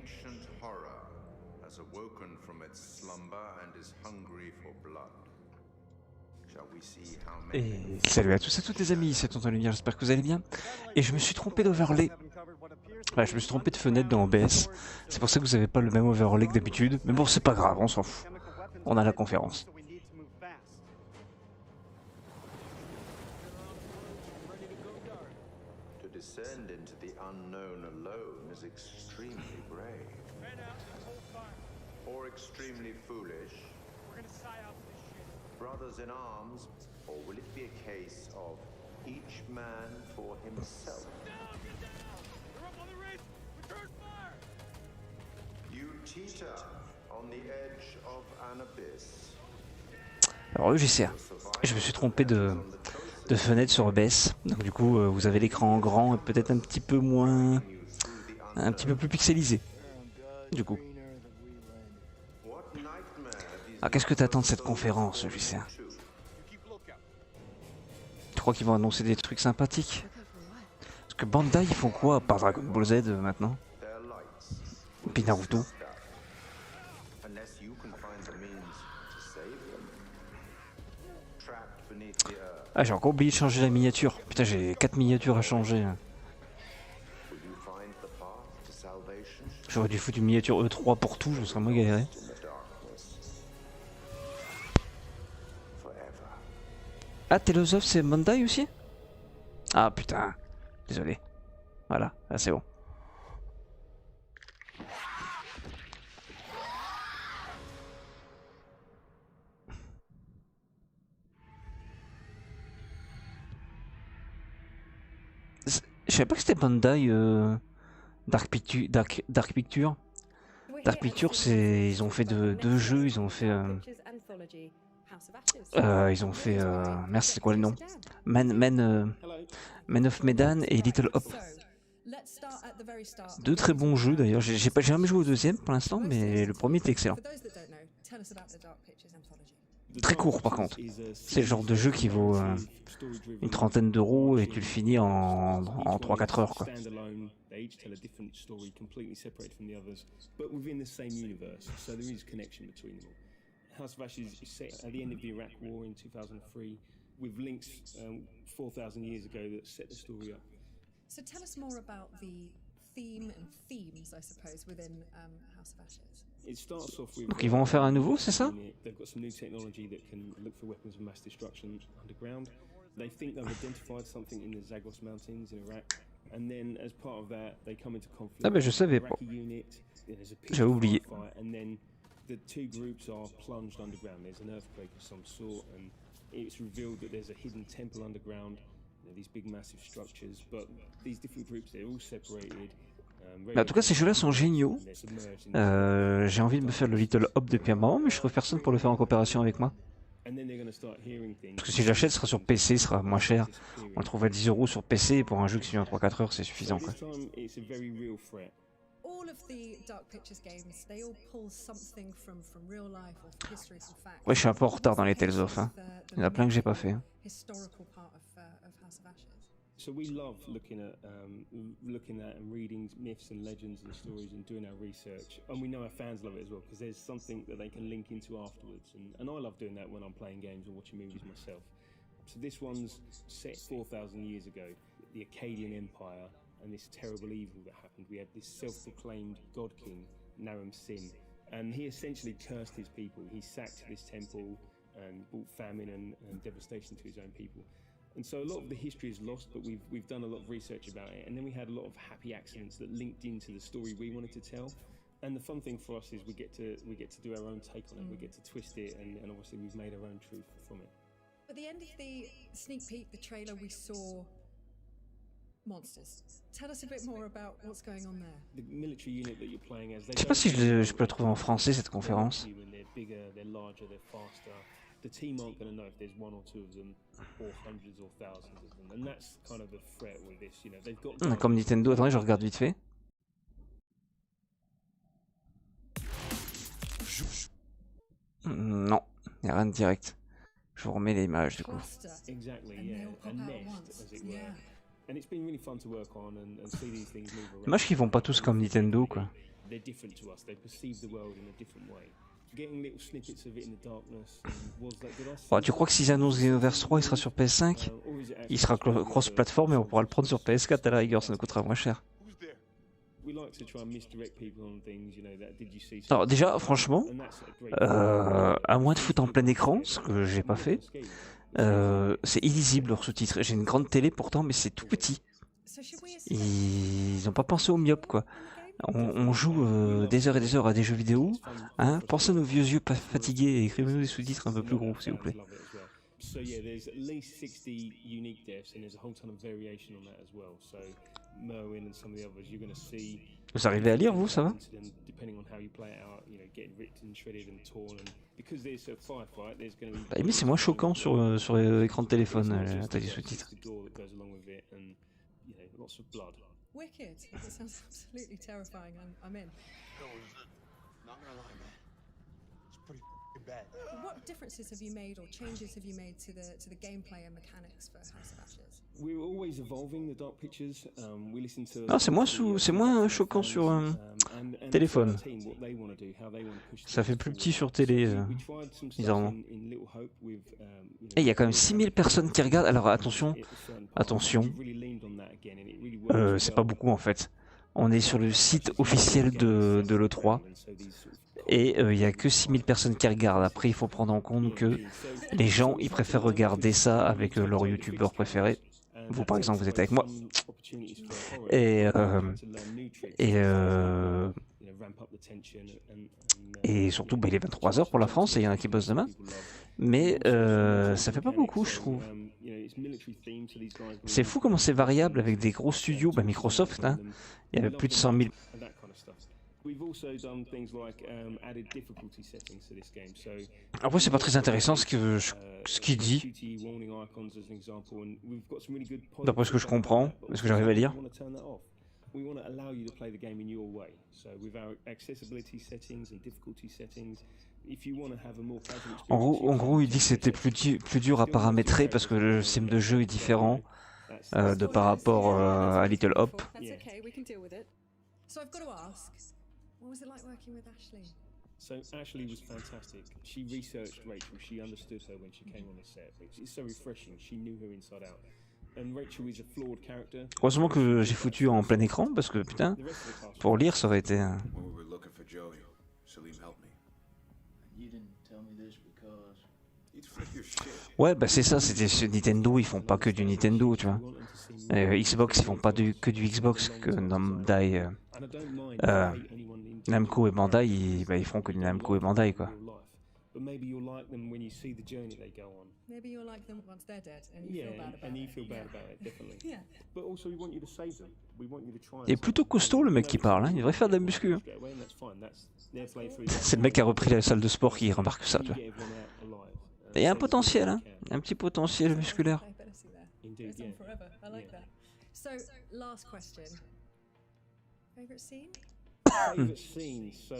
ancient horror has awoken from its slumber and is hungry for blood. Shall we see how Et many... salut à tous et toutes les amis, c'est Tonton Lumière, j'espère que vous allez bien. Et je me suis trompé d'overlay. Je me suis trompé de fenêtre dans OBS. C'est pour ça que vous n'avez pas le même overlay que d'habitude. Mais bon, c'est pas grave, on s'en fout. On a la conférence. To descend into the unknown alone is extremely brave. Or extremely foolish. Brothers in arms, or will it be a case of each man for himself? You teeter on the edge of an abyss. Alors UGCA, je me suis trompé de fenêtre sur OBS. Donc du coup, vous avez l'écran en grand et peut-être un petit peu moins... un petit peu plus pixelisé. Du coup. Ah, qu'est-ce que t'attends de cette conférence, UGCA? Tu crois qu'ils vont annoncer des trucs sympathiques? Parce que Bandai, ils font quoi par Dragon Ball Z maintenant? Puis Naruto. Ah, j'ai encore oublié de changer la miniature. Putain, j'ai 4 miniatures à changer. J'aurais dû foutre une miniature E3 pour tout, je me serais moins galéré. Ah, Tales of, c'est Bandai aussi? Ah putain, désolé. Voilà, là c'est bon. Je savais pas que c'était Bandai Dark Picture. Dark Picture, c'est ils ont fait deux jeux, ils ont fait merci, c'est quoi le nom? Man of Medan et Little Hop. Deux très bons jeux d'ailleurs. J'ai jamais joué au deuxième pour l'instant, mais le premier était excellent. Très court par contre. C'est le genre de jeu qui vaut une trentaine d'euros et tu le finis en 3-4 heures quoi. House of Ashes is set at the end of the Iraq War in 2003, with links 4,000 years ago that set the story up. So tell us more about the theme and themes, I suppose, within House of Ashes. It starts off with. Donc ils vont en faire un nouveau, c'est ça? They've got some new technology that can look for weapons of mass destruction underground. They think they've identified something in the Zagros Mountains in Iraq, and then as part of that, they come into conflict. Ah ben je savais pas. J'ai oublié. The two groups are plunged underground. There's an earthquake of some sort, and it's revealed that there's a hidden temple underground. These big, massive structures, but these different groups, they're all separated. En tout cas, ces jeux-là sont géniaux. J'ai envie de me faire le Little Hop depuis un moment, mais je trouve personne pour le faire en coopération avec moi. Parce que si je l'achète, ce sera sur PC, ce sera moins cher. On le trouve à 10 € sur PC, et pour un jeu qui se fait en 3-4 heures, c'est suffisant quoi. Ouais, je suis un peu en retard dans les Tales of. Hein. Il y en a plein que j'ai pas fait. Hein. So we love looking at and reading myths and legends and stories and doing our research, and we know our fans love it as well because there's something that they can link into afterwards, and I love doing that when I'm playing games or watching movies myself. So this one's set 4,000 years ago, the Akkadian Empire, and this terrible evil that happened. We had this self-proclaimed god king, Naram Sin, and he essentially cursed his people. He sacked this temple and brought famine and devastation to his own people. And so a lot of the history is lost, but we've done a lot of research about it, and then we had a lot of happy accidents that linked into the story we wanted to tell. And the fun thing for us is we get to do our own take on it. We get to twist it, and obviously we've made our own truth from it. At the end of the sneak peek, the trailer, we saw monsters. Tell us a bit more about what's going on there. The military unit that you're playing as. Je sais pas si je peux la trouver en français cette conférence. They're bigger, they're larger, they're faster. The team aren't going to know if there's one or two of them, or hundreds or thousands of them, and that's kind of the threat with this. You know, they've got. Comme Nintendo, attendez, je regarde vite fait. Non, il n'y a rien de direct. Je vous remets l'image du coup. Exactly, yeah, a nest, as it were. And it's been really fun to work on and see these things move around. Dommage qu'ils vont pas tous comme Nintendo quoi. they're different to us. They perceive the world in a different way. Getting little snippets of it in the darkness. Was that, did I see Bon, tu crois que s'ils annoncent Xenoverse 3, il sera sur PS5? or is it Il sera actually cross-platform et on pourra le prendre sur PS4 à la rigueur, ça nous coûtera moins cher. we like to try and misdirect people on things, you know, that did you see Alors déjà, franchement, and that's a great à moins de foutre en plein écran, ce que j'ai pas fait, c'est illisible leurs sous-titres. J'ai une grande télé pourtant, mais c'est tout petit. So should we assume Ils ont pas pensé aux myopes, quoi. On joue des heures et des heures à des jeux vidéo. Hein, pensez à nos vieux yeux pas fatigués et écrivez-nous des sous-titres un peu plus gros, s'il vous plaît. So yeah, there's at least 60 unique deaths, and there's a whole ton of variation on that as well. So Merwin and some of the others, you're going to see. Vous arrivez à lire, vous, ça va? Depending on how you play it out, you know, getting ripped and shredded and torn, and because there's a firefight, there's going to be. Bah, mais c'est moins choquant sur l'écran de téléphone, t'as des sous-titres. The door that goes along with it, and you know, lots of blood. wicked? That sounds absolutely terrifying. I'm in. Not gonna lie, man. It's pretty bad. What differences have you made or changes have you made to the gameplay and mechanics for House of Ashes? We're always evolving the Dark Pictures. We listen to. Non, c'est moins choquant sur téléphone. Ça fait plus petit sur télé, bizarrement. Et il y a quand même 6000 personnes qui regardent. Alors attention, c'est pas beaucoup en fait. On est sur le site officiel de l'E3 et il y a que 6000 personnes qui regardent. Après, il faut prendre en compte que les gens, ils préfèrent regarder ça avec leur youtubeur préféré. Vous, par exemple, vous êtes avec moi. Et surtout, il est 23h pour la France et il y en a qui bossent demain. Mais ça fait pas beaucoup, je trouve. C'est fou comment c'est variable avec des gros studios. Microsoft, hein, il y avait plus de 100 000. Après, c'est pas très intéressant ce qu'il dit. D'après ce que je comprends, ce que j'arrive à lire. En gros, il dit que c'était plus dur à paramétrer parce que le système de jeu est différent par rapport à Little Hop. What was it like working with Ashley? So Ashley was fantastic. She researched Rachel. She understood her when she came on the set. It's so refreshing. She knew her inside out. And Rachel is a flawed character. Heureusement que j'ai foutu en plein écran parce que putain, pour lire ça aurait été. Ouais, c'est ça. C'était sur Nintendo. Ils font pas que du Nintendo, tu vois. Xbox, ils font pas que du Xbox, que Bandai. Namco et Bandai, ils feront que du Namco et Bandai, quoi. Il est plutôt costaud le mec qui parle, hein. Il devrait faire de la muscu. Hein. C'est le mec qui a repris la salle de sport qui remarque ça, tu vois. Il y a un potentiel, hein. Un petit potentiel musculaire. So, last question. Favorite scene? Favorite scene. So,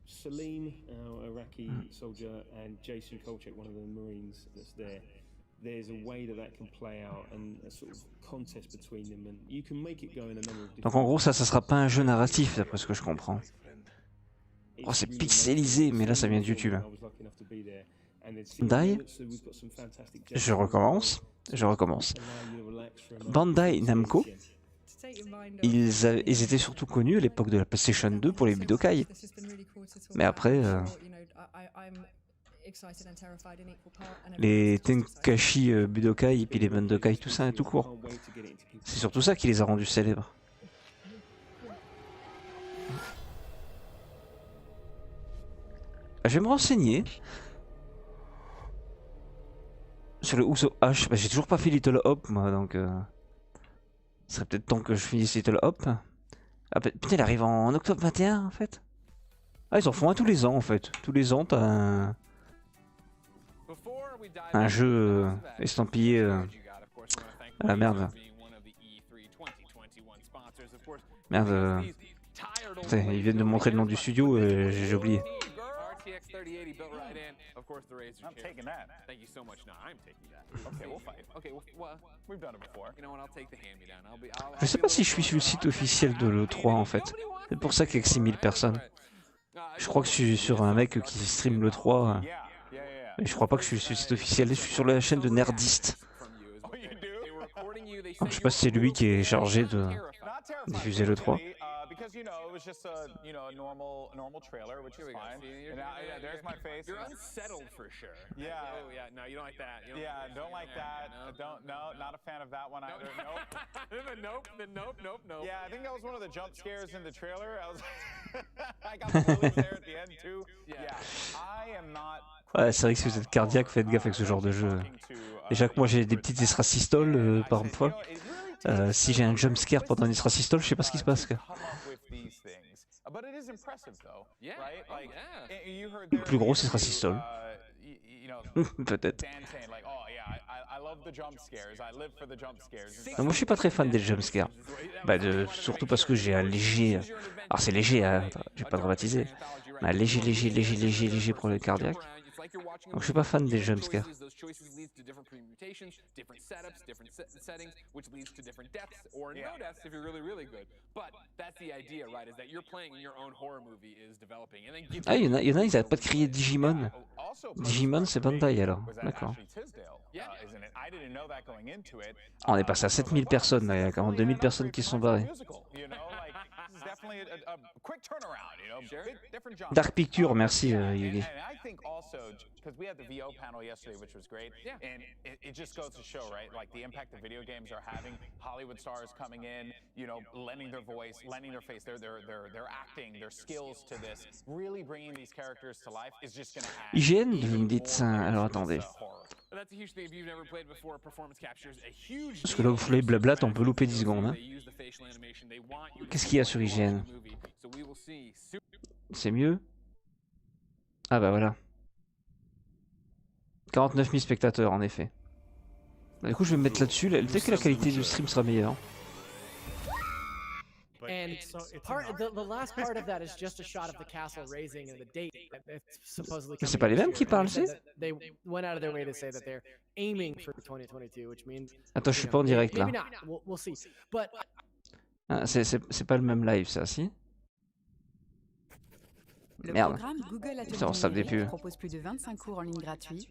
Salim, our Iraqi soldier, and Jason Kolchak, one of the Marines that's there. There's a way that can play out and a sort of contest between them, and you can make it go in a number of different. Donc en gros, ça sera pas un jeu narratif, d'après ce que je comprends. Oh, c'est pixelisé, mais là, ça vient de YouTube. Bandai, je recommence. Bandai Namco, ils étaient surtout connus à l'époque de la PlayStation 2 pour les Budokai. Mais après, les Tenkashi Budokai et puis les Bandokai, tout ça est tout court. C'est surtout ça qui les a rendus célèbres. Je vais me renseigner sur le Uso H. J'ai toujours pas fait Little Hop, moi, donc il serait peut-être temps que je finisse Little Hop. Ah, putain, il arrive en octobre 21 en fait. Ah, ils en font un tous les ans en fait. Tous les ans, t'as un jeu estampillé à la merde. Merde. Ils viennent de montrer le nom du studio et j'ai oublié. 3080 built right in. Of course, the Razer I'm chair. taking that. Thank you so much. No, I'm taking that. Okay, we'll fight. Okay, well, We've done it before. you know what? I'll take the hand-me-down. Je sais pas si je suis sur le site officiel de l'E3 en fait. C'est pour ça qu'il y a que 6000 personnes. Je crois que je suis sur un mec qui stream l'E3. Mais je crois pas que je suis sur le site officiel. Je suis sur la chaîne de Nerdiste. Donc, je sais pas si c'est lui qui est chargé de diffuser l'E3. Because it was just a normal trailer, which is fine. And there's my face. You're unsettled for sure. Yeah. Oh yeah. No, you don't like that. Don't like that. Not a fan of that one either. Nope. Nope. Yeah, I think that was one of the jump scares in the trailer. I got the bullies there at the end too. Yeah. I am not. Ouais, c'est vrai que si vous êtes cardiaque, faites gaffe avec ce genre de jeu. Déjà que moi j'ai des petites estrasystoles par fois. Si j'ai un jumpscare pendant une estrasystole, je sais pas ce qui se passe. Le plus gros, c'est estrasystole. Peut-être. Moi je suis pas très fan des jumpscares. Surtout parce que j'ai un léger. Alors c'est léger, hein, je vais pas dramatiser. Un léger pour le cardiaque. Donc je suis pas fan des jumpscares. Ah, il y en a, ils n'arrêtent pas de crier Digimon. Digimon, c'est bandai alors. D'accord. On est passé à 7000 personnes, là. Il y a quand même 2000 personnes qui se sont barrées. Dark Picture, merci Yugi. Because we had the VO panel yesterday, which was great, and it just goes to show, right? Like the impact that video games are having. Hollywood stars coming in, lending their voice, lending their face, their acting, their skills to this, really bringing these characters to life is just going to add. IGN, vous me dites ça. Alors attendez. Parce que là vous voulez blablat, on peut louper 10 secondes. Hein. Qu'est-ce qu'il y a sur IGN? C'est mieux? Ah bah voilà. 49 000 spectateurs en effet. Du coup je vais me mettre là-dessus, peut-être que la qualité du stream sera meilleure. And the last part of that is just a shot of the castle raising and the date. Supposedly. C'est pas les mêmes qui parlent, c'est? They went out of their way to say that they're aiming for 2022, which means. Attends, je suis pas en direct là. Maybe not. We'll see. But. Ah, c'est pas le même live ça, si? Merde. Ça ressemble des pubs. Propose plus de 25 cours en ligne gratuits.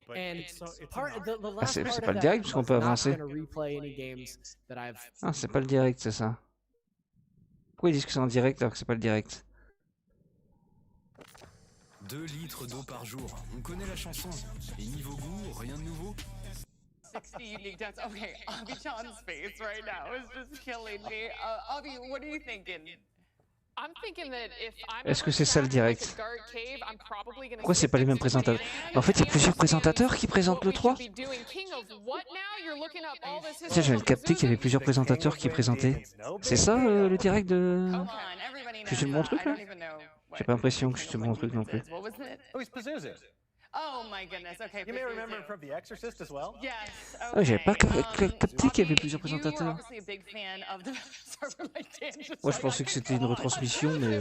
Ah, c'est pas le direct parce qu'on peut avancer. Ah, c'est pas le direct, c'est ça. Pourquoi ils disent que c'est en direct alors que c'est pas le direct? 2 litres d'eau par jour. On connaît la chanson. Et niveau goût, rien de nouveau. 60 unique deaths. Okay, Abhi-chan's face right now is just killing me. Abhi, what are you thinking? Est-ce que c'est ça le direct? Pourquoi c'est pas les mêmes présentateurs? En fait, il y a plusieurs présentateurs qui présentent le 3. Tiens, je viens de capter qu'il y avait plusieurs présentateurs qui présentaient. C'est ça le direct de... Je suis sur le bon truc là? J'ai pas l'impression que je suis sur le bon truc non plus. Oh my goodness. Okay. You may remember him from The Exorcist as well. Yes. Okay. Ah, j'avais pas capté qu'il y avait plusieurs présentateurs. Moi, je pensais que c'était une retransmission, mais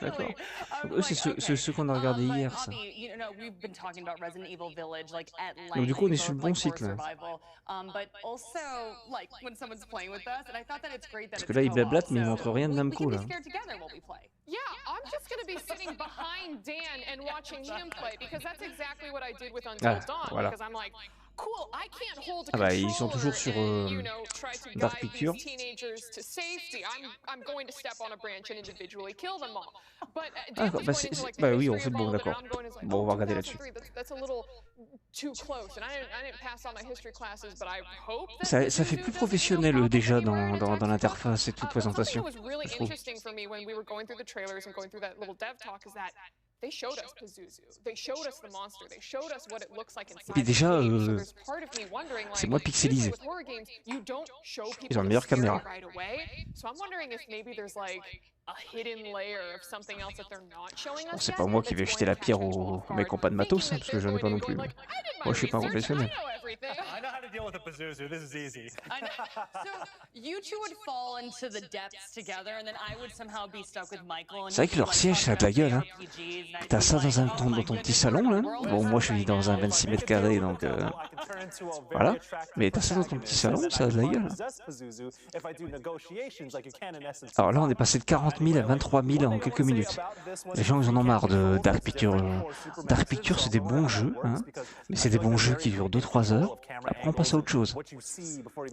d'accord. Eux, c'est ceux qu'on a regardé hier, ça. Donc du coup, on est sur le bon site là. Parce que là, ils blablatent, mais ils montrent rien de namco là. Yeah, I'm just going to be sitting behind Dan and watching him play because that's exactly what I did with Until Dawn. Voilà. Because I'm like, cool, I can't hold a Ah bah, ils sont toujours sur Dark Picture. Teenagers to safety. I'm going to step on a branch and individually kill them all. But Ah, bah oui, on fait le bon, d'accord. Bon, on va regarder là-dessus. That's a little too close. And I didn't pass all my history classes, but I hope Ça fait plus professionnel déjà dans l'interface et toute présentation. What was really interesting for me when we were going through the trailers and going through that little dev talk is that they showed us Pazuzu, they showed us the monster, they showed us what it looks like inside. Et déjà, c'est moins pixelisé. Ils ont une meilleure caméra. So I'm wondering if maybe there's like a hidden layer of something else that they're not showing Bon, us. c'est pas moi qui vais jeter la pierre aux mecs qui n'ont pas de matos, hein, parce que j'en ai pas non plus. Moi, je suis pas un professionnel. I know how to deal with a Pazuzu. This is easy. I know. So you two would fall into the depths together, and then I would somehow be stuck with Michael. C'est vrai que leur siège, ça a de la gueule, hein. T'as ça dans ton petit salon, là. Bon, moi, je vis dans un 26 mètres carrés, donc... Voilà. Mais t'as ça dans ton petit salon, ça a de la gueule. Alors là, on est passé de 40 000 à 23 000 en quelques minutes. Les gens, ils en ont marre de Dark Pictures. Dark Pictures, c'est des bons jeux, hein. Mais c'est des bons jeux qui durent 2-3 heures. Après, on passe à autre chose.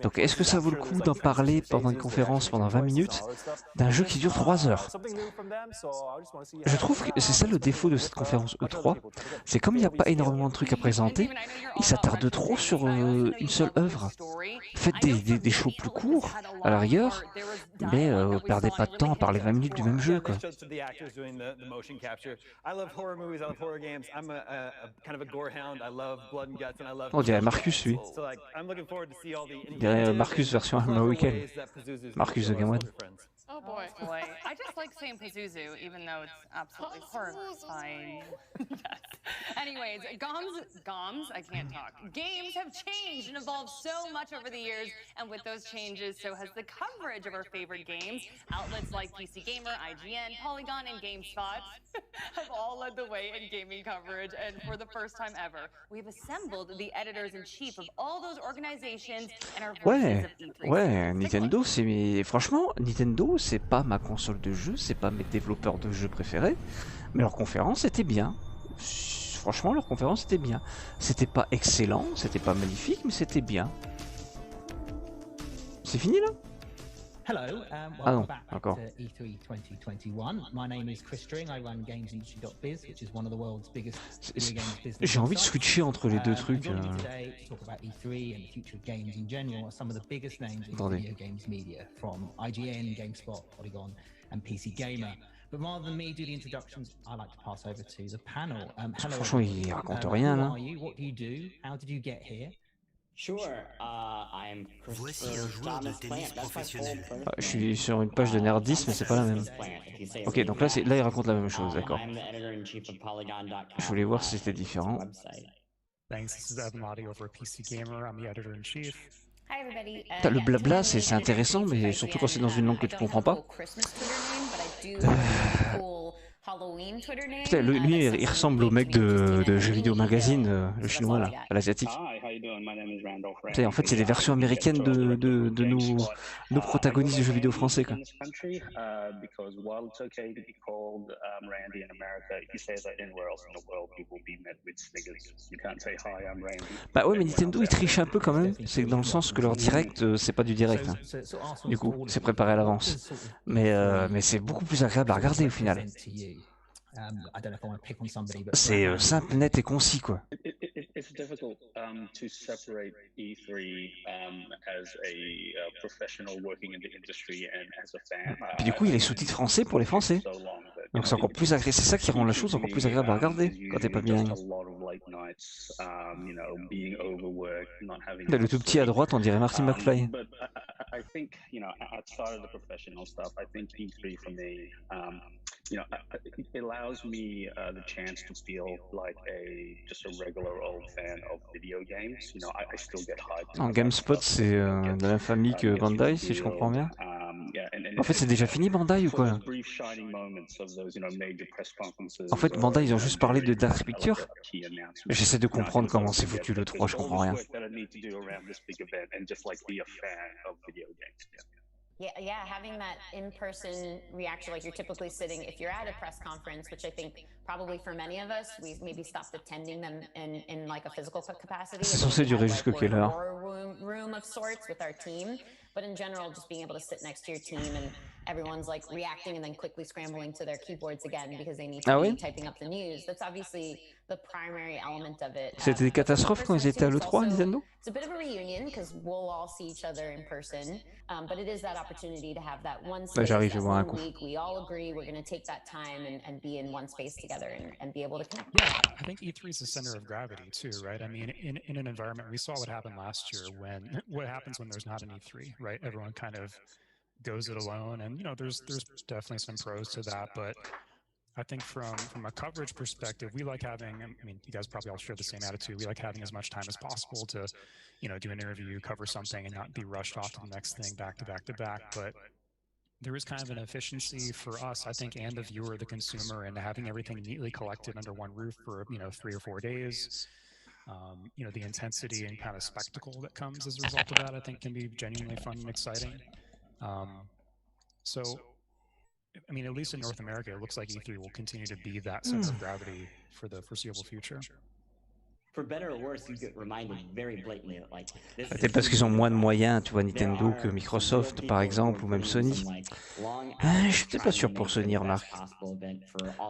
Donc, est-ce que ça vaut le coup d'en parler pendant une conférence pendant 20 minutes d'un jeu qui dure 3 heures? Je trouve que c'est ça le défaut de cette conférence E3. C'est comme il n'y a pas énormément de trucs à présenter, ils s'attardent trop sur une seule œuvre. Faites des shows plus courts, à la rigueur, mais perdez pas de temps à parler 20 minutes du même jeu, quoi. On dirait Marcus, lui. On dirait Marcus version Hammer Weekend. Marcus the Game One. Oh boy. I just like saying Pazuzu, even though it's absolutely horrifying. Yes. Anyways, GOMS, I can't talk. Games have changed and evolved so much over the years, and with those changes, so has the coverage of our favorite games. Outlets like PC Gamer, IGN, Polygon, and GameSpot have all led the way in gaming coverage, and for the first time ever, we've assembled the editors-in-chief of all those organizations and our voices of E3. Ouais, Nintendo, c'est... Franchement, Nintendo, c'est pas ma console de jeu, c'est pas mes développeurs de jeux préférés, mais leur conférence était bien. Franchement, leur conférence était bien. C'était pas excellent, c'était pas magnifique, mais c'était bien. C'est fini là? Hello, welcome back to E3 2021. My name is Chris String. I run gamesindustry.biz, which is one of the world's biggest video games business. J'ai envie de switcher entre les deux trucs. Joining me today to talk about E3 and the future of games in general are some of the biggest names in video games media, from IGN, GameSpot, Polygon, and PC Gamer. But rather than me do the introductions, I like to pass over to the panel. Hello. Franchement, il raconte rien là. Who are you? What do you do? How did you get here? Sure, I'm Christopher Thomas Plant. That's my full first Je suis sur une page de nerdisme, mais c'est pas la même. Ok, donc là, là il raconte la même chose, d'accord. Je voulais voir si c'était différent. Thanks, this is Evan Lottie over at PC Gamer. I'm the editor-in-chief. Hi everybody. Le blabla, c'est intéressant, mais surtout quand c'est dans une langue que tu comprends pas. Putain, lui, il ressemble au mec de Jeux Vidéo Magazine, le chinois là, l'asiatique. Putain, en fait, c'est des versions américaines de nos protagonistes de jeux vidéo français, quoi. Bah ouais, mais Nintendo, ils trichent un peu quand même. C'est dans le sens que leur direct, c'est pas du direct. Hein. Du coup, c'est préparé à l'avance. Mais c'est beaucoup plus agréable à regarder au final. C'est simple, net et concis, quoi. It's difficult to separate E3 as a professional working in the industry and as a fan. Puis du coup, il est sous-titres français pour les Français. Donc c'est encore plus agréable. C'est ça qui rend la chose encore plus agréable à regarder quand t'es pas bien. Le tout petit à droite, on dirait Marty McFly. I think, outside of the professional stuff, I think E3 for me, it allows me the chance to feel like just a regular old fan of video games. I still get hyped. En GameSpot, c'est de la même famille que Bandai, si je comprends bien. En fait, c'est déjà fini Bandai ou quoi? En fait, Bandai, ils ont juste parlé de Dark Pictures. J'essaie de comprendre comment c'est foutu le 3, je comprends rien. Yeah, having that in-person reaction, like you're typically sitting, if you're at a press conference, which I think probably for many of us, we've maybe stopped attending them in like a physical capacity. C'est censé durer jusqu'à quelle heure? Room of sorts with our team, but in general, just being able to sit next to your team and everyone's like reacting and then quickly scrambling to their keyboards again because they need to be typing up the news. That's obviously the primary element of it. C'était des catastrophes quand ils étaient à l'E3, Nintendo? It's a bit of a reunion because we'll all see each other in person, but it is that opportunity to have that one space, that one week. We all agree we're going to take that time and be in one space together and be able to connect. Yeah, I think E3 is the center of gravity too, right? I mean, in an environment, we saw what happened last year what happens when there's not an E3, right? Everyone kind of goes it alone, and there's definitely some pros to that, but I think from a coverage perspective, we like having, I mean, you guys probably all share the same attitude. We like having as much time as possible to, do an interview, cover something, and not be rushed off to the next thing back to back to back. But there is kind of an efficiency for us, I think, and the viewer, the consumer, and having everything neatly collected under one roof for, 3 or 4 days. The intensity and kind of spectacle that comes as a result of that, I think, can be genuinely fun and exciting. So, I mean, at least in North America, it looks like E3 will continue to be that center of gravity for the foreseeable future. For better or worse, you get reminded very blatantly that, like, Peut-être parce qu'ils ont moins de moyens, tu vois, Nintendo que Microsoft, par exemple, ou même Sony. Je suis peut-être pas sûr pour Sony, remarque.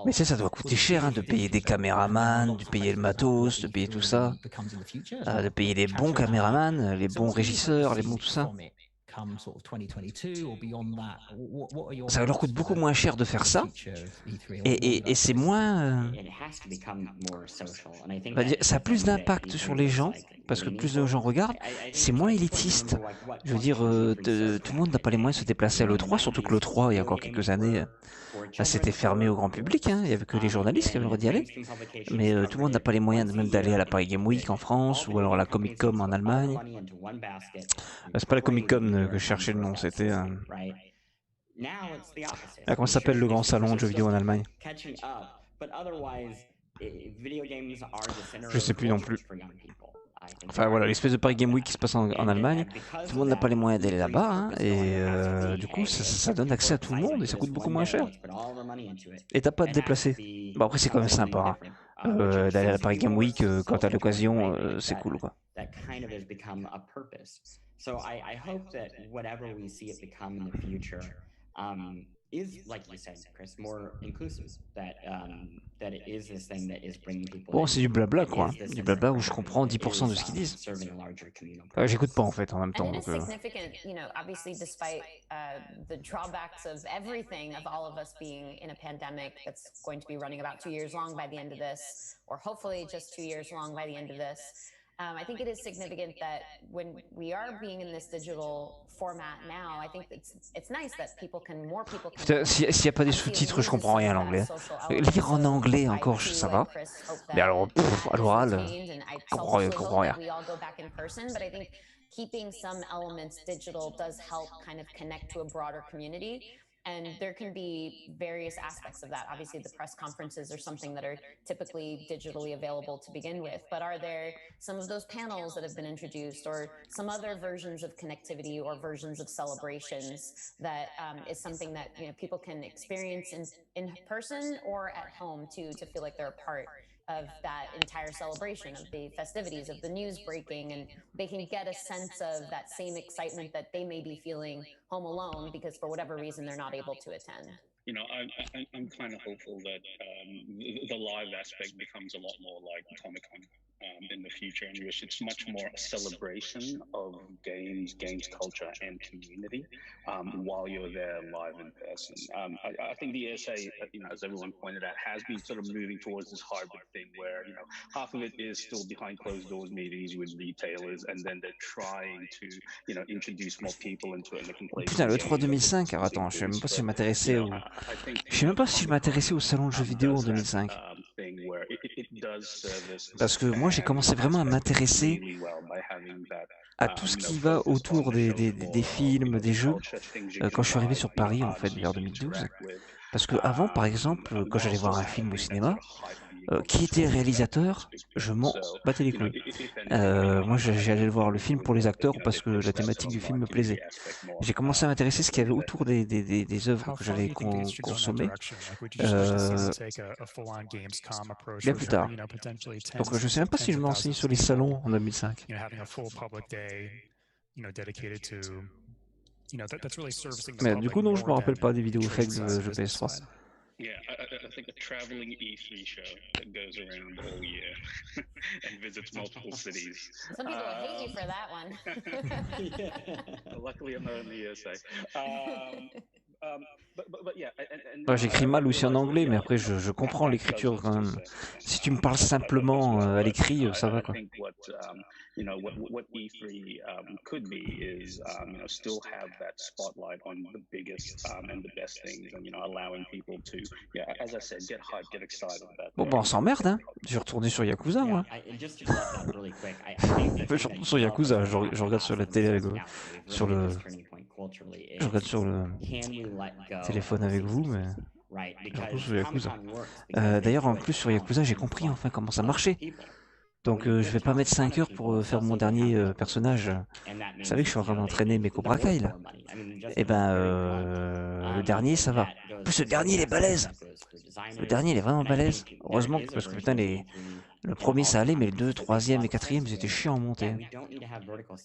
Mais tu sais, ça doit coûter cher hein, de payer des caméramans, de payer le matos, de payer tout ça, de payer les bons caméramans, les bons régisseurs, les bons tout ça. Ça leur coûte beaucoup moins cher de faire ça, et c'est moins... ça a plus d'impact sur les gens, parce que plus de gens regardent, c'est moins élitiste. Je veux dire, tout le monde n'a pas les moyens de se déplacer à l'E3, surtout que l'E3, il y a encore quelques années, c'était fermé au grand public, hein, il n'y avait que les journalistes qui avaient le droit d'y aller, mais tout le monde n'a pas les moyens même d'aller à la Paris Game Week en France, ou alors à la Comic Con en Allemagne. C'est pas la Comic Con que je cherchais le nom, c'était... comment ça s'appelle le grand salon de jeux vidéo en Allemagne? Je sais plus non plus. Enfin voilà, l'espèce de Paris Game Week qui se passe en Allemagne, tout le monde n'a pas les moyens d'aller là-bas, hein, et du coup ça donne accès à tout le monde et ça coûte beaucoup moins cher. Et t'as pas à te déplacer. Bon après c'est quand même sympa, hein. D'aller à la Paris Game Week quand t'as l'occasion, c'est cool quoi. So I hope that whatever we see it become in the future is, like you said, Chris, more inclusive. That it is this thing that is bringing people. Bon, c'est du blabla quoi, du blabla où je comprends 10% de ce qu'ils disent. J'écoute pas en fait en même temps. And it is significant, obviously, despite the drawbacks of everything, of all of us being in a pandemic that's going to be running about 2 years long by the end of this, or hopefully just 2 years long by the end of this. I think it is significant that when we are being in this digital format now, I think it's nice that more people can... S'il n'y a pas des sous-titres, je comprends rien à l'anglais. Lire en anglais encore, ça va. Mais alors, à l'oral, je comprends rien. But I think keeping some elements digital does help kind of connect to a broader community. And there can be various aspects of that. Obviously, the press conferences are something that are typically digitally available to begin with. But are there some of those panels that have been introduced, or some other versions of connectivity or versions of celebrations that is something that people can experience in person or at home too, to feel like they're a part of that entire celebration, of the festivities, of the news breaking, and they can get a sense of that same excitement that they may be feeling home alone because for whatever reason they're not able to attend. I'm kind of hopeful that the live aspect becomes a lot more like Comic-Con in the future, in which it's much more a celebration of games culture, and community while you're there live in person. I think the ESA, as everyone pointed out, has been sort of moving towards this hybrid thing where, half of it is still behind closed doors meetings with retailers, and then they're trying to, introduce more people into it. Putain, le 3 2005, alors attends, je sais même pas si je m'intéressais au... Je sais même pas si je m'intéressais au salon de jeux vidéo en 2005. Parce que moi j'ai commencé vraiment à m'intéresser à tout ce qui va autour des films, des jeux, quand je suis arrivé sur Paris en fait vers 2012. Parce que avant, par exemple, quand j'allais voir un film au cinéma, qui était réalisateur, je m'en battais les couilles. Moi, j'allais voir le film pour les acteurs parce que la thématique du film me plaisait. J'ai commencé à m'intéresser à ce qu'il y avait autour des œuvres que j'allais consommer bien plus tard. Donc, je ne sais même pas si je me renseigne sur les salons en 2005. Mais du coup, non, je me rappelle pas des vidéos fake de jeux PS3. Yeah, I think a traveling E3 show that goes around the whole year and visits multiple cities. Some people hate you for that one. Luckily, I'm not in the USA. J'écris mal aussi en anglais, mais après je comprends l'écriture quand même. Si tu me parles simplement à l'écrit, ça va quoi. What E3 could be is still have that spotlight on the biggest and the best things, and allowing people to, as I said, get hyped, get excited about. Bon, bah on s'emmerde, hein. Je vais retourner sur Yakuza, moi. Je retourne sur Yakuza, je regarde sur la télé avec vous, sur le... Je regarde sur le téléphone avec vous, mais... Je retourne sur Yakuza. D'ailleurs, en plus, sur Yakuza, j'ai compris enfin comment ça marchait. Donc je vais pas mettre 5 heures pour faire mon dernier personnage. Vous savez que je suis en train d'entraîner mes Cobra Kai là. Et ben le dernier ça va. En plus le dernier il est balèze. Le dernier il est vraiment balèze. Heureusement parce que putain le premier ça allait mais le 2, 3e et 4e ils étaient chiants à monter.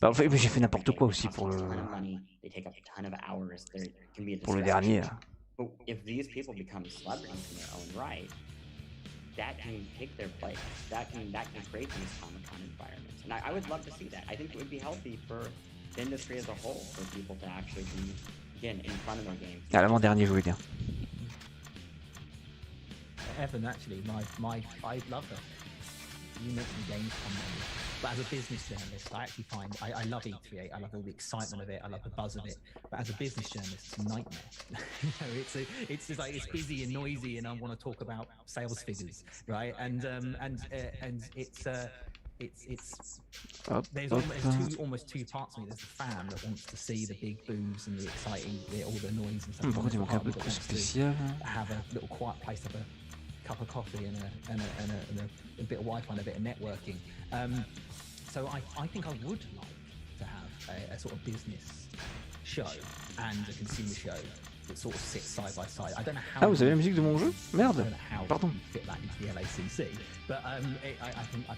Bah, en fait j'ai fait n'importe quoi aussi pour le dernier. Là. That can take their place. That can create these Comic-Con environments. And I would love to see that. I think it would be healthy for the industry as a whole, for people to actually be, again, in front of their games. Ah, l'avant-dernier, je voulais dire. Evan, actually, I love that. You mentioned Gamescom, but as a business journalist, I actually find I love E3. I love all the excitement of it. I love the buzz of it. But as a business journalist, it's a nightmare. It's just like it's busy and noisy, and I want to talk about sales figures, right? And there's almost two parts of me. There's the fan that wants to see the big booms and the exciting, all the noise and stuff. Pourquoi tu manques un peu de spécial? Have a little quiet place, have a cup of coffee and a bit of Wi-Fi and a bit of networking. So I think I would like to have a sort of business show and a consumer show that sort of sits side by side. I don't know how. Ah, vous avez la musique de mon jeu? Merde. Pardon. Fit that into the LACC, but I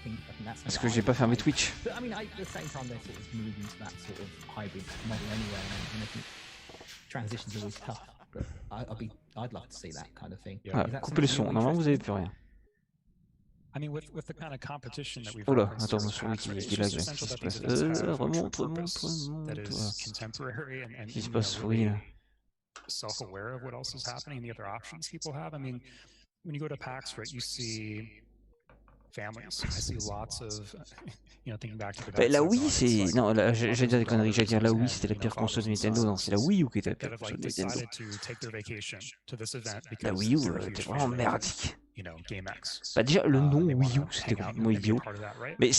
think that's. Parce que j'ai pas fermé Twitch. But I mean, at the same time, they're sort of moving to that sort of hybrid model anyway, and I think transitions are always tough. But I'd love to see that kind of thing. Ah, coupez le son, normalement vous avez plus rien. I mean, with the kind of competition that we've oh là, attends, sur Wiki, qui lag, qu'est-ce qui se passe? Remonte. Qu'est-ce qui se passe? Oui, là. Self-aware of what else is happening, the other options people have. I mean, when you go to PAX, right, you see families. I see lots of, thinking back to the. La Wii, c'est. Non, j'ai dit des conneries. J'allais dire la Wii, c'était la pire console de Nintendo. Non, c'est la Wii U qui était la pire console de Nintendo. La Wii U était vraiment merdique. Bah déjà, le nom Wii U, c'était complètement idiot. Mais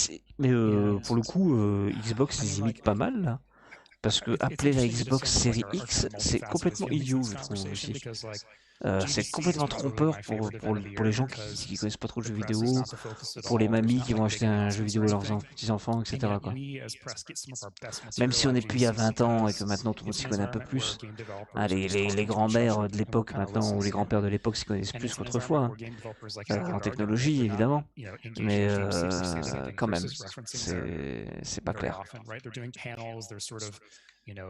pour le coup, Xbox les imite pas mal là. Parce que appeler la Xbox Series X, c'est complètement idiot, je trouve aussi. C'est complètement trompeur pour les gens qui connaissent pas trop le jeu vidéo, pour les mamies qui vont acheter un jeu vidéo à leurs petits-enfants, etc. Quoi. Même si on n'est plus il y a 20 ans et que maintenant tout le monde s'y connaît un peu plus, hein, les grands-mères de l'époque maintenant, ou les grands-pères de l'époque s'y connaissent plus qu'autrefois, hein. En technologie évidemment, mais quand même, c'est pas clair.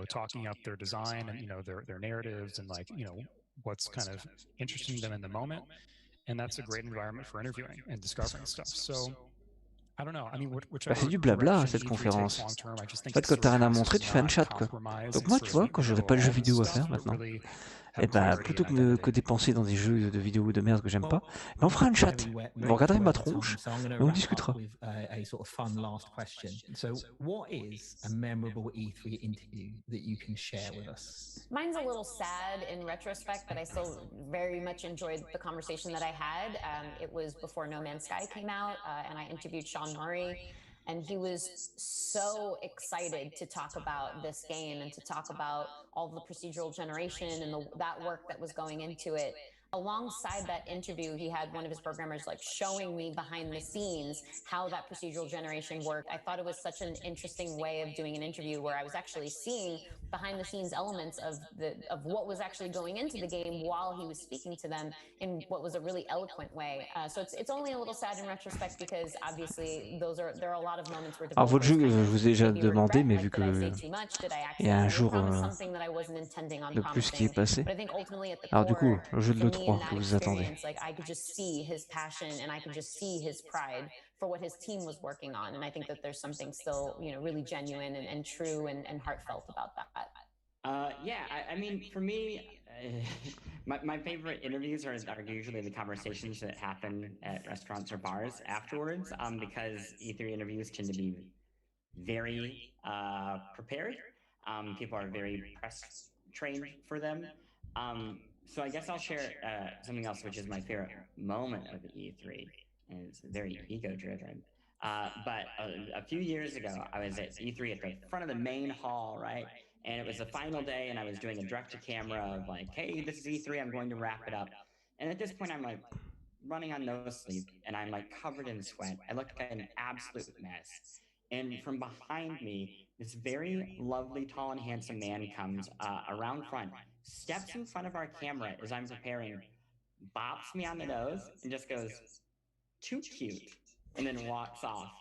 Talking up their design and their narratives and what's kind of interesting to them in the moment, and that's a great environment for interviewing and discovering stuff. So I don't know. I mean, c'est du blabla cette conférence. En fait, quand t'as rien à montrer, tu fais un chat quoi. Donc moi, tu vois, quand j'aurai pas le jeu vidéo à faire maintenant, et ben plutôt que dépenser dans des jeux de vidéo de merde que j'aime pas, on fera un chat. Vous regarderez ma tronche et on discutera. So what is a memorable E3 interview that you can share with us? Mine's a little sad in retrospect, but I still very much enjoyed the conversation that I had. It was before No Man's Sky came out, and I interviewed Sean Murray. And he was so excited to talk about this game and to talk about all the procedural generation and that work that was going into it. Alongside that interview, he had one of his programmers showing me behind the scenes how that procedural generation worked. I thought it was such an interesting way of doing an interview where I was actually seeing behind the scenes elements of what was actually going into the game while he was speaking to them in what was a really eloquent way. So it's only a little sad in retrospect because obviously there are a lot of moments where. Alors votre jeu, je vous ai déjà demandé, mais vu que il y a un jour de plus qui est passé. Alors du coup, le jeu de l'E3 que vous attendez. I could just see his passion and I could just see his pride for what his team was working on, and I think that there's something still, really genuine and true and heartfelt about that. Yeah, I mean, for me, my favorite interviews are usually the conversations that happen at restaurants or bars afterwards, because E3 interviews tend to be very prepared. People are very press trained for them. So I guess I'll share something else, which is my favorite moment of the E3, and it's very ego-driven. But a few years ago, I was at E3 at the front of the main hall, right? And it was the final day, and I was doing a direct-to-camera of like, hey, this is E3, I'm going to wrap it up. And at this point, I'm like running on no sleep, and I'm like covered in sweat. I look like an absolute mess. And from behind me, this very lovely, tall, and handsome man comes around front, steps in front of our camera as I'm preparing, bops me on the nose, and just goes, too cute, and then walks off.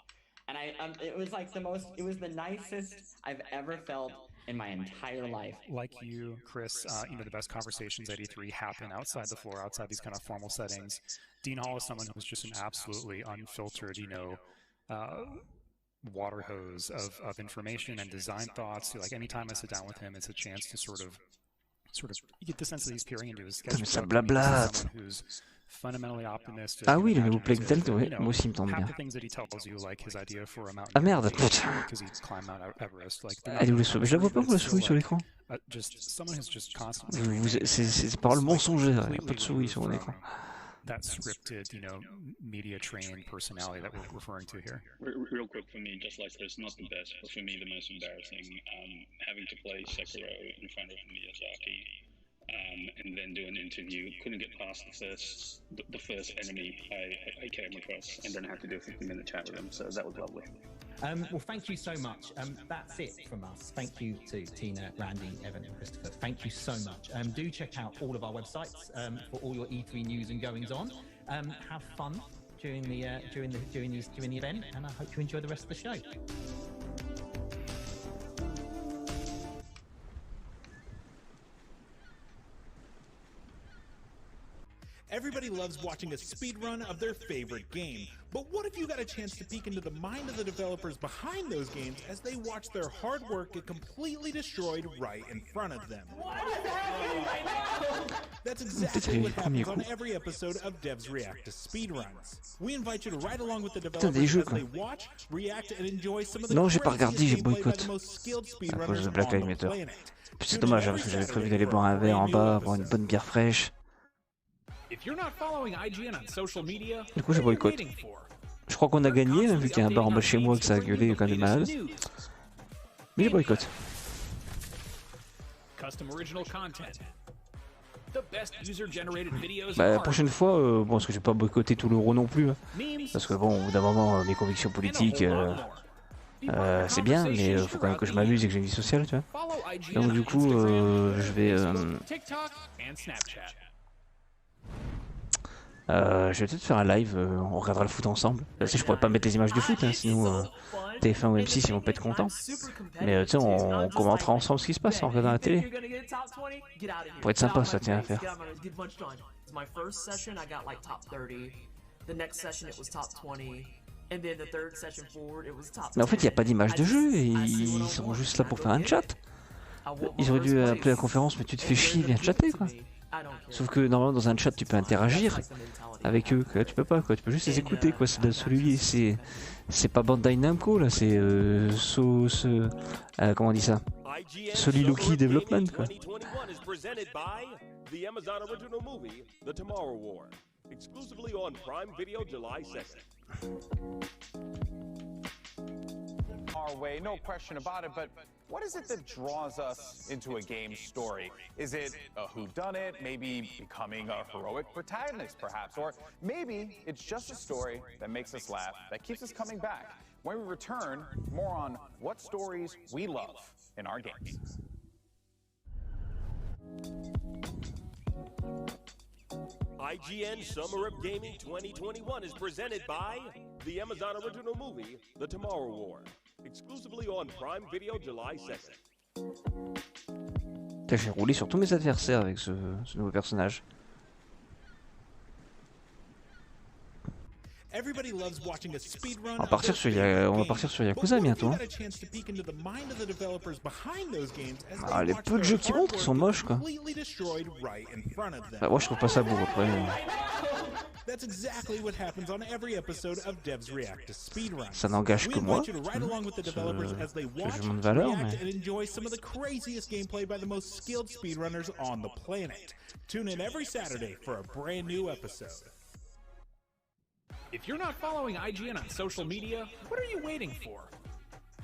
And it was like it was the nicest I've ever felt in my entire life. Like you, Chris, you know, the best conversations at E3 happen outside the floor, outside these kind of formal settings. Dean Hall is someone who's just an absolutely unfiltered, you know, water hose of information and design thoughts. Like anytime I sit down with him, it's a chance to sort of you get the sense that he's peering into his sketchbook. Ça blablate. Ah oui, le nouveau Plague Delta, ouais, moi aussi il me tente bien. Ah merde, putain. Elle est où la souris? Je la vois pas où la souris sur l'écran. C'est paroles mensongères, il n'y a pas de souris sur mon écran. That scripted, you know, media-trained personality that we're referring to here. Real quick for me, just like this, not the best, but for me the most embarrassing, having to play Sekiro in front of Miyazaki, and then do an interview. Couldn't get past the first enemy I came across, and then had to do a 50-minute chat with him. So that was lovely. Well, thank you so much. That's it from us. Thank you to Tina, Randy, Evan, and Christopher. Thank you so much. Do check out all of our websites for all your E3 news and goings on. Have fun during the event, and I hope you enjoy the rest of the show. Everybody loves watching a speedrun of their favorite game, but what if you got a chance to peek into the mind of the developers behind those games as they watch their hard work get completely destroyed right in front of them? What is happening right now? That's exactly what happens on every episode of Devs React to Speedruns. We invite you to ride along with the developers as they watch, react, and enjoy some of the craziest gameplay by the most skilled speedrunners on the planet. C'est dommage parce que j'avais prévu d'aller boire un verre en bas, boire une bonne bière fraîche. Du coup, je boycotte. Je crois qu'on a gagné, vu qu'il y a un bar en bas chez moi que ça a gueulé quand même malade. Mais je boycotte. Bah, la prochaine fois, bon, parce que je vais pas boycotter tout l'euro non plus. Hein, parce que bon, au bout d'un moment, mes convictions politiques, c'est bien, mais faut quand même que je m'amuse et que j'ai une vie sociale, tu vois. Donc du coup, je vais peut-être faire un live, on regardera le foot ensemble. Tu sais, je pourrais pas mettre les images du foot, hein, sinon TF1 ou M6 ils vont pas être contents. Mais tu sais, on commentera ensemble ce qui se passe en regardant la télé. Pour être sympa, ça tient à faire. Mais en fait, il n'y a pas d'image de jeu, et ils sont juste là pour faire un chat. Ils auraient dû appeler la conférence, mais tu te fais chier, viens chatter quoi. Sauf que normalement dans un chat tu peux interagir avec eux, quoi. Tu peux pas quoi, tu peux juste les écouter quoi. C'est pas Bandai Namco là, c'est comment on dit ça, Soliloquy Development quoi. Our way, no question about it, but what is it that draws us into a game story? Is it a whodunit, maybe becoming a heroic protagonist perhaps, or maybe it's just a story that makes us laugh, that keeps us coming back? When we return, more on what stories we love in our games. IGN Summer of Gaming 2021 is presented by the Amazon original movie, The Tomorrow War, exclusively on Prime Video July 2nd. J'ai roulé sur tous mes adversaires avec ce nouveau personnage. Everybody loves watching a speedrun. On va partir sur Yakuza bientôt. Hein. Ah, les peu de jeux qui montrent sont moches quoi. Bah, moi je trouve pas ça beau après. Ça n'engage que moi. Je jugement de valeur, mais. Tune in every Saturday for a brand new episode. If you're not following IGN on social media, what are you waiting for?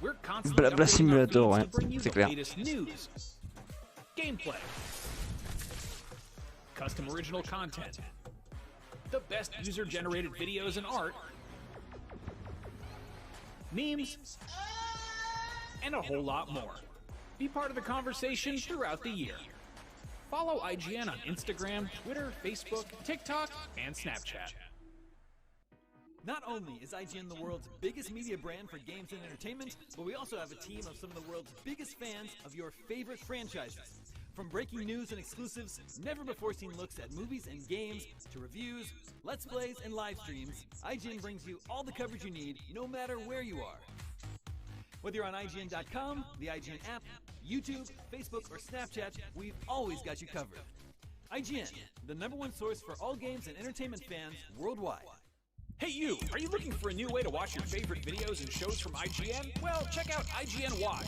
We're constantly Blabla Simulator, ouais, c'est clair. News, gameplay, custom original content, the best user-generated videos and art, memes, and a whole lot more. Be part of the conversation throughout the year. Follow IGN on Instagram, Twitter, Facebook, TikTok, and Snapchat. Not only is IGN the world's biggest media brand for games and entertainment, but we also have a team of some of the world's biggest fans of your favorite franchises. From breaking news and exclusives, never-before-seen looks at movies and games, to reviews, let's plays, and live streams, IGN brings you all the coverage you need, no matter where you are. Whether you're on IGN.com, the IGN app, YouTube, Facebook, or Snapchat, we've always got you covered. IGN, the #1 source for all games and entertainment fans worldwide. Hey you, are you looking for a new way to watch your favorite videos and shows from IGN? Well, check out IGN Watch.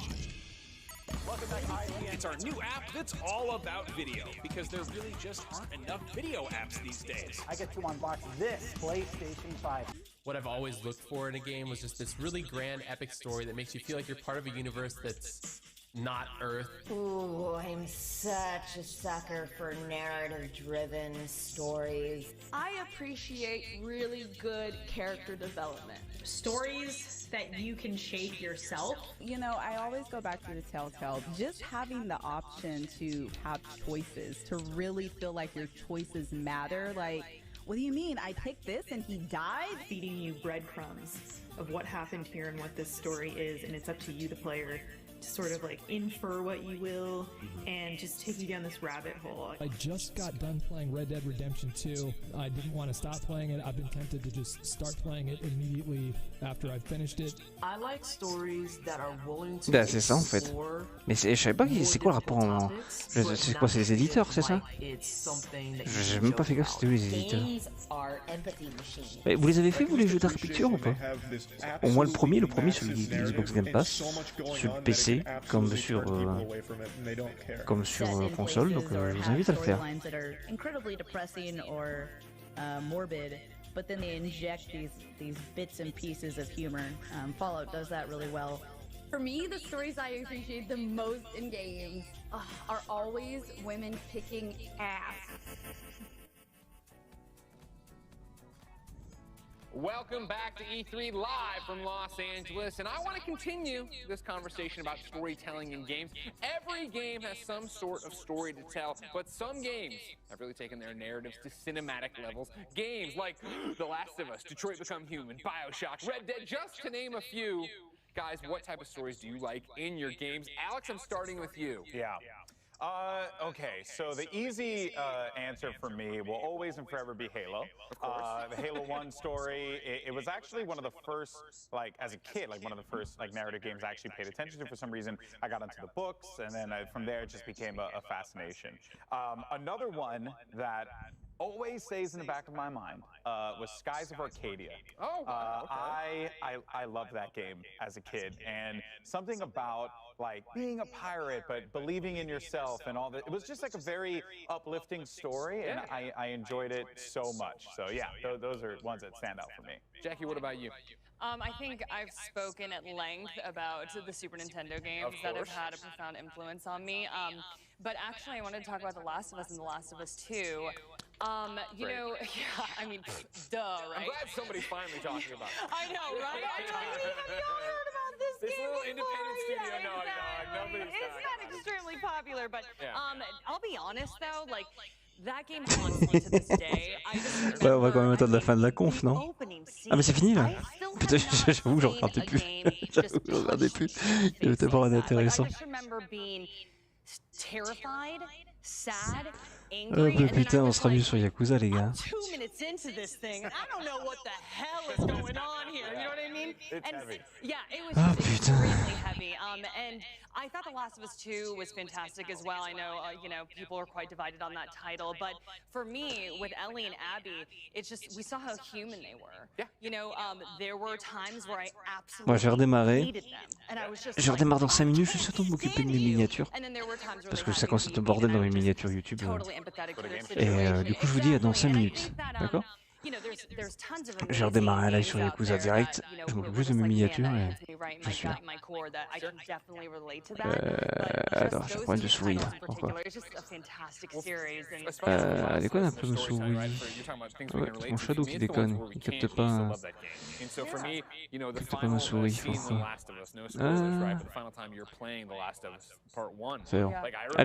Welcome back to IGN. It's our new app that's all about video, because there really just aren't enough video apps these days. I get to unbox this PlayStation 5. What I've always looked for in a game was just this really grand, epic story that makes you feel like you're part of a universe that's not Earth. Ooh, I'm such a sucker for narrative-driven stories. I appreciate really good character development. Stories that you can shape yourself. You know, I always go back to the Telltale. Just having the option to have choices, to really feel like your choices matter. Like, what do you mean? I picked this and he died? Feeding you breadcrumbs of what happened here and what this story is, and it's up to you, the player, to sort of like infer what you will and just take you down this rabbit hole. I just got done playing Red Dead Redemption 2. I didn't want to stop playing it. I've been tempted to just start playing it immediately after I finished it. I like stories that are willing to c'est ça en fait. Mais je savais pas c'est quoi le rapport en... C'est quoi, c'est les éditeurs, c'est ça? J'ai même pas fait gaffe, c'était où les éditeurs? Mais vous les avez fait vous les jeux Dark Pictures ou pas? Au moins le premier sur le Xbox Game Pass, sur le PC. Comme sur console, donc je vous invite à le faire. But then they inject these bits and pieces of humor. Fallout does that really well. For me, the stories I appreciate the most in games are always women kicking ass. Welcome back to E3 Live from Los Angeles, and I want to continue this conversation about storytelling in games. Every game has some sort of story to tell, but some games have really taken their narratives to cinematic levels. Games like The Last of Us, Detroit Become Human, BioShock, Red Dead, just to name a few. Guys, what type of stories do you like in your games? Alex, I'm starting with you. Yeah. Okay, so the easy answer for me will always and forever be Halo. Of course. The Halo 1 story, it was actually one of the first, like, as a kid, like one of the first, like, narrative games I actually paid attention to. For some reason, I got into the books, and then from there, it just became a fascination. Another one that always stays in the back of my mind was Skies of Arcadia. Oh, wow, okay. I loved that game as a kid, and something about like being a pirate but believing in yourself and all that. It was just like a very uplifting story, and I enjoyed it so much. So yeah, those are ones that stand out for me. Jackie, what about you? I think I've spoken at length about the Super Nintendo games that have had a profound influence on me. But actually, I wanted to talk about The Last of Us and The Last of Us 2. You know, yeah, I mean, duh, right? I'm glad somebody's finally talking about it. I know, right? I know, have y'all heard about this This game little before? independent studio, Yeah, no, nobody's it's not extremely popular, but Yeah. I'll be honest though, like, that game haunts me to this day. I just Ouais, on va quand même attendre la fin de la conf, non? Ah mais c'est fini là. Putain, j'avoue, j'en regardais plus. J'avoue, j'en regardais plus. Il y avait tellement rien d'intéressant. I just remember being terrified, sad, Oh angry, bah and then I putain, on was sera mieux like, sur Yakuza les gars. 2 minutes into this thing, and I don't know what the hell is going on here. You know what I mean? It's heavy. Yeah, it was Ah just putain. extremely heavy. And I thought The Last of Us 2 was fantastic as well. I know, you know, people are quite divided on that title, but for me, with Ellie and Abby, it's just we saw how human they were. Yeah. You know, there were times where I absolutely Bon, j'ai redémarré. hated them, and I was just Je like, redémarre dans 5 minutes, je suis surtout m'occuper de mes miniatures. and then there were times where Parce they que had ça me consiste de weeping, bordel and dans I mes was just miniatures YouTube. totally empathetic to their Et situation. du coup, je vous dis à dans 5 Exactly, and I minutes. think that, D'accord? you know, there's tons of J'ai redémarré un live amazing sur games Yakuza out there direct. that, you know, Je m'occupe were juste de just mes like, man, miniatures that et hits me right in je my suis gut, là. my core, that I can definitely relate to that. But Attends, just j'ai un those problème de two souris. titles in Pourquoi? particular, it's just a fantastic series. And Elle déconne un peu ma souris. Ouais, c'est mon shadow qui déconne. Il capte pas. Il capte pas ma souris. Pourquoi? C'est bon.